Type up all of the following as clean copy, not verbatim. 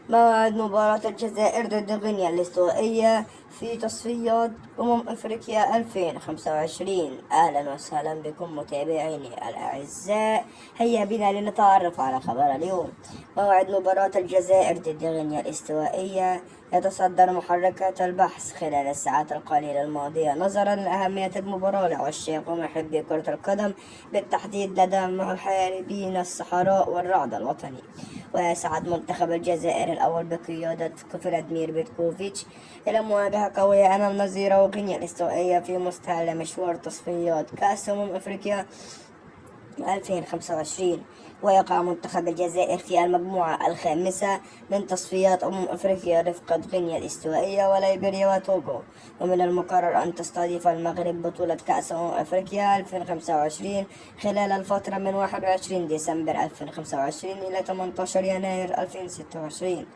موعد مباراة الجزائر ضد غينيا الاستوائية في تصفيات أفريقيا 2025. أهلا وسهلا بكم متابعيني الأعزاء. هيا بنا لنتعرف على خبر اليوم. موعد مباراة الجزائر ضد غينيا الاستوائية. يتصدر محركات البحث خلال الساعات القليلة الماضية نظرا لأهمية المباراة لعشاق ومحبي كرة القدم، بالتحديد لدى محاربين الصحراء والرعد الوطني. ويسعد منتخب الجزائر الأول بقيادة فلاديمير بيتكوفيتش إلى مواجهة قوية أمام نظيره غينيا الاستوائية في مستهل مشوار تصفيات كأس أفريقيا 2025. ويقع منتخب الجزائر في المجموعة الخامسة من تصفيات أفريقيا رفقة غينيا الاستوائية وليبيريا وتوغو. ومن المقرر أن تستضيف المغرب بطولة كأس أفريقيا 2025 خلال الفترة من 21 ديسمبر 2025 إلى 18 يناير 2026.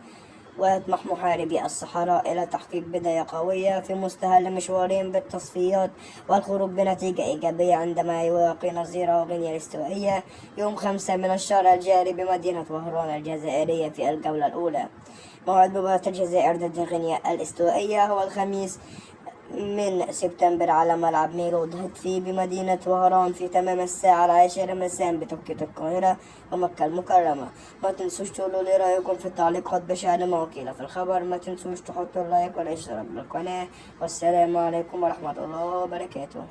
ويطمح محاربي الصحراء إلى تحقيق بداية قوية في مستهل مشوارهم بالتصفيات والخروج بنتيجة إيجابية عندما يواقي نظيره غينيا الاستوائية يوم 5 من الشهر الجاري بمدينة وهران الجزائرية في الجولة الأولى. موعد مباراة الجزائر ضد غينيا الاستوائية هو الخميس من سبتمبر على ملعب ميلود هتفي بمدينة وهران في تمام الساعة 10 مساء بتوقيت القاهرة ومكة المكرمة. ما تنسوش تقولوا لي رأيكم في التعليقات بشأن ما قيل في الخبر. ما تنسوش تحطوا اللايك والاشتراك بالقناة. والسلام عليكم ورحمة الله وبركاته.